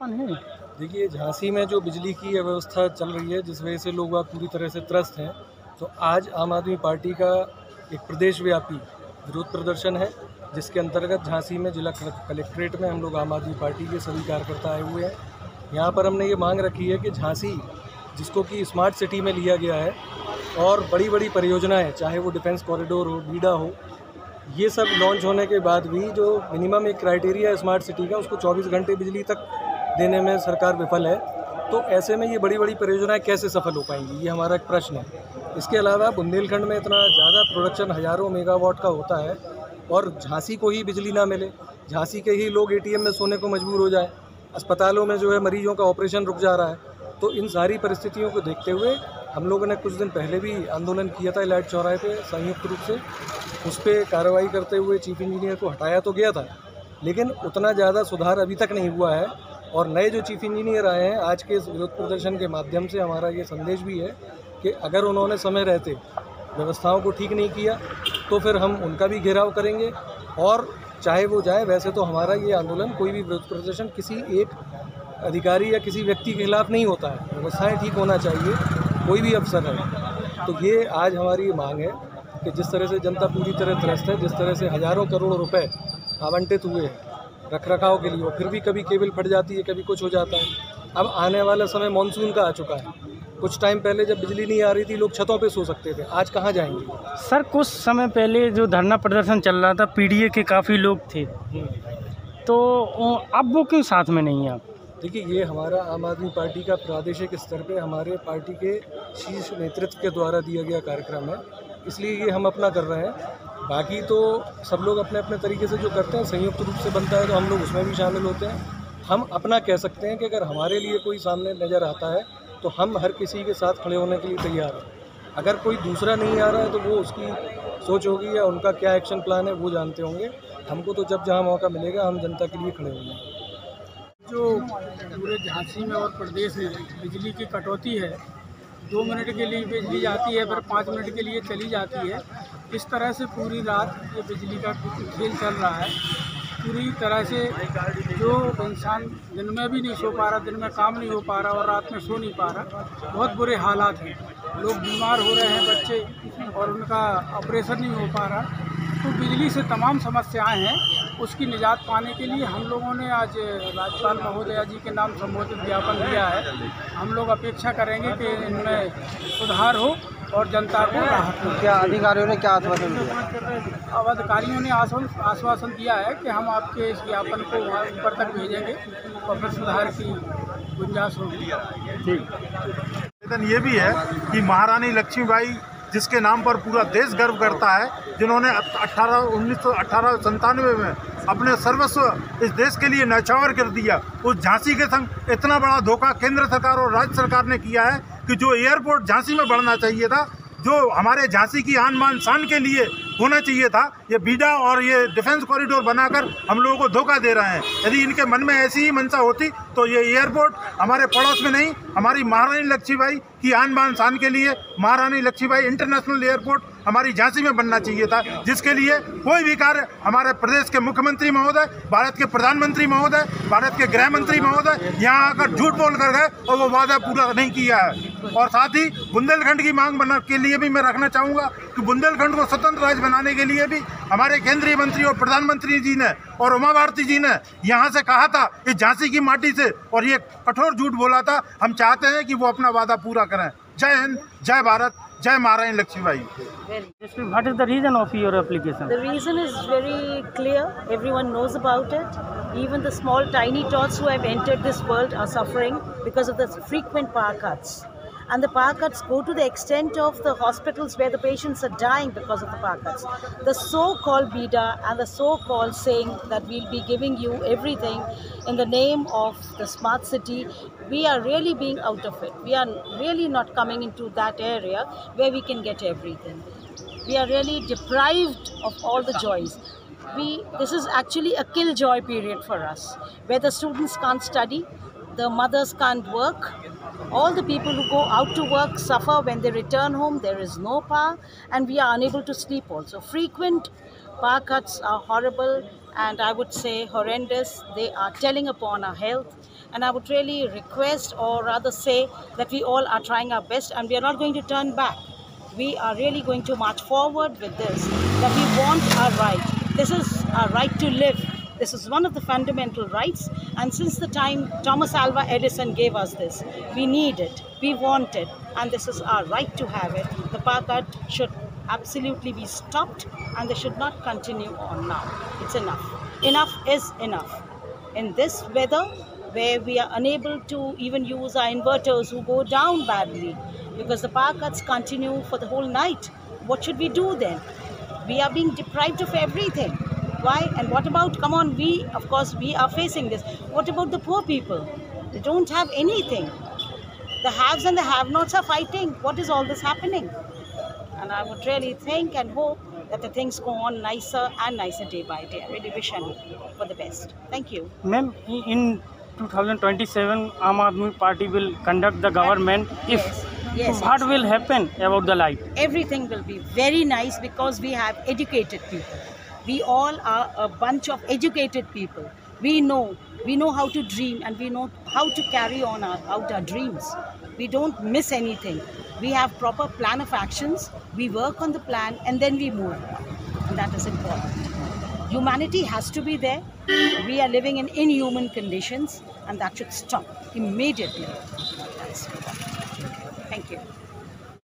देखिए, झांसी में जो बिजली की व्यवस्था चल रही है, जिस वजह से लोग वहाँ पूरी तरह से त्रस्त हैं, तो आज आम आदमी पार्टी का एक प्रदेशव्यापी विरोध प्रदर्शन है, जिसके अंतर्गत झांसी में जिला कलेक्ट्रेट में हम लोग आम आदमी पार्टी के सभी कार्यकर्ता आए हुए हैं। यहाँ पर हमने ये मांग रखी है कि झांसी, जिसको कि स्मार्ट सिटी में लिया गया है, और बड़ी बड़ी परियोजनाएँ, चाहे वो डिफेंस कॉरिडोर हो, बीडा हो, ये सब लॉन्च होने के बाद भी जो मिनिमम एक क्राइटेरिया है स्मार्ट सिटी का, उसको 24 घंटे बिजली तक देने में सरकार विफल है। तो ऐसे में ये बड़ी बड़ी परियोजनाएं कैसे सफल हो पाएंगी, ये हमारा एक प्रश्न है। इसके अलावा बुंदेलखंड में इतना ज़्यादा प्रोडक्शन हज़ारों मेगावाट का होता है और झांसी को ही बिजली ना मिले, झांसी के ही लोग एटीएम में सोने को मजबूर हो जाए, अस्पतालों में जो है मरीजों का ऑपरेशन रुक जा रहा है। तो इन सारी परिस्थितियों को देखते हुए हम लोगों ने कुछ दिन पहले भी आंदोलन किया था इलाइट चौराहे पे संयुक्त रूप से। उस पर कार्रवाई करते हुए चीफ इंजीनियर को हटाया तो गया था, लेकिन उतना ज़्यादा सुधार अभी तक नहीं हुआ है। और नए जो चीफ इंजीनियर आए हैं, आज के इस विरोध प्रदर्शन के माध्यम से हमारा ये संदेश भी है कि अगर उन्होंने समय रहते व्यवस्थाओं को ठीक नहीं किया तो फिर हम उनका भी घेराव करेंगे, और चाहे वो जाए। वैसे तो हमारा ये आंदोलन, कोई भी विरोध प्रदर्शन किसी एक अधिकारी या किसी व्यक्ति के खिलाफ नहीं होता है, व्यवस्थाएं ठीक होना चाहिए, कोई भी अफसर है। तो ये आज हमारी मांग है कि जिस तरह से जनता पूरी तरह त्रस्त है, जिस तरह से हज़ारों करोड़ रुपए आवंटित हुए हैं रख रखाव के लिए, और फिर भी कभी केबल फट जाती है, कभी कुछ हो जाता है। अब आने वाला समय मानसून का आ चुका है। कुछ टाइम पहले जब बिजली नहीं आ रही थी, लोग छतों पे सो सकते थे, आज कहाँ जाएंगे? सर, कुछ समय पहले जो धरना प्रदर्शन चल रहा था, पीडीए के काफ़ी लोग थे, तो अब वो क्यों साथ में नहीं है? आप देखिए, ये हमारा आम आदमी पार्टी का प्रादेशिक स्तर पे हमारे पार्टी के शीर्ष नेतृत्व के द्वारा दिया गया कार्यक्रम है, इसलिए ये हम अपना कर रहे हैं। बाकी तो सब लोग अपने अपने तरीके से जो करते हैं, संयुक्त रूप से बनता है तो हम लोग उसमें भी शामिल होते हैं। हम अपना कह सकते हैं कि अगर हमारे लिए कोई सामने नज़र आता है तो हम हर किसी के साथ खड़े होने के लिए तैयार हैं। अगर कोई दूसरा नहीं आ रहा है तो वो उसकी सोच होगी या उनका क्या एक्शन प्लान है वो जानते होंगे। हमको तो जब जहाँ मौका मिलेगा हम जनता के लिए खड़े होंगे। जो पूरे झांसी में और प्रदेश में बिजली की कटौती है, 2 मिनट के लिए बिजली जाती है, फिर 5 मिनट के लिए चली जाती है। इस तरह से पूरी रात ये बिजली का खेल चल रहा है। पूरी तरह से जो इंसान दिन में भी नहीं सो पा रहा, दिन में काम नहीं हो पा रहा और रात में सो नहीं पा रहा, बहुत बुरे हालात हैं। लोग बीमार हो रहे हैं, बच्चे, और उनका ऑपरेशन नहीं हो पा रहा। तो बिजली से तमाम समस्याएं हैं, उसकी निजात पाने के लिए हम लोगों ने आज राज्यपाल महोदया जी के नाम संबोधित ज्ञापन दिया है। हम लोग अपेक्षा करेंगे कि इनमें सुधार हो और जनता को राहत हो। क्या अधिकारियों ने क्या आश्वासन दिया? अब अधिकारियों ने आश्वासन दिया है कि हम आपके इस ज्ञापन को ऊपर तक भेजेंगे और फिर सुधार की गुंजाइश होगी। ठीक। ये भी है कि महारानी लक्ष्मीबाई, जिसके नाम पर पूरा देश गर्व करता है, जिन्होंने 1897 में अपने सर्वस्व इस देश के लिए न्यौछावर कर दिया, उस झांसी के संग इतना बड़ा धोखा केंद्र सरकार और राज्य सरकार ने किया है कि जो एयरपोर्ट झांसी में बढ़ना चाहिए था, जो हमारे झांसी की आन बान शान के लिए होना चाहिए था, ये बीडा और ये डिफेंस कॉरिडोर बनाकर हम लोगों को धोखा दे रहे हैं। यदि इनके मन में ऐसी ही मंशा होती तो ये एयरपोर्ट हमारे पड़ोस में नहीं, हमारी महारानी लक्ष्मीबाई की आन बान शान के लिए महारानी लक्ष्मीबाई इंटरनेशनल एयरपोर्ट हमारी झांसी में बनना चाहिए था, जिसके लिए कोई भी कार्य हमारे प्रदेश के मुख्यमंत्री महोदय, भारत के प्रधानमंत्री महोदय, भारत के गृह मंत्री महोदय यहाँ आकर झूठ बोल कर गए और वो वादा पूरा नहीं किया है। और साथ ही बुंदेलखंड की मांग बना के लिए भी मैं रखना चाहूँगा कि बुंदेलखंड को स्वतंत्र राज्य बनाने के लिए भी हमारे केंद्रीय मंत्री और प्रधानमंत्री जी ने और उमा भारती जी ने यहाँ से कहा था इस झांसी की माटी से, और ये कठोर झूठ बोला था। हम चाहते हैं कि वो अपना वादा पूरा करें। जय हिंद, जय भारत, जय महारानी Lakshmibai. What is the reason of your application? The reason is very clear. Everyone knows about it. Even the small tiny tots who have entered this world are suffering because of the frequent power cuts. And the power cuts go to the extent of the hospitals where the patients are dying because of the power cuts. The so-called BIDA and the so-called saying that we'll be giving you everything in the name of the smart city, we are really being out of it. We are really not coming into that area where we can get everything. We are really deprived of all the joys. This is actually a kill-joy period for us, where the students can't study, the mothers can't work. All the people who go out to work suffer when they return home. There is no power and we are unable to sleep also. Frequent power cuts are horrible and I would say horrendous. They are telling upon our health. And I would really request, or rather say, that we all are trying our best and we are not going to turn back. We are really going to march forward with this, that we want our right. This is our right to live. This is one of the fundamental rights, and since the time Thomas Alva Edison gave us this, we need it, we want it, and this is our right to have it. The power cut should absolutely be stopped, and they should not continue on now. It's enough. Enough is enough. In this weather, where we are unable to even use our inverters who go down badly, because the power cuts continue for the whole night, what should we do then? We are being deprived of everything. Why? And what about, come on, of course, we are facing this. What about the poor people? They don't have anything. The haves and the have-nots are fighting. What is all this happening? And I would really think and hope that the things go on nicer and nicer day by day. I really wish and hope for the best. Thank you. Ma'am, in 2027, Aam Aadmi Party will conduct the government. Yes, What will happen about the light? everything will be very nice because we have educated people. We all are a bunch of educated people. We know how to dream, and we know how to carry on out our dreams. We don't miss anything. We have proper plan of actions. We work on the plan and then we move on. And that is important. Humanity has to be there. We are living in inhuman conditions, and that should stop immediately. That's important. Thank you.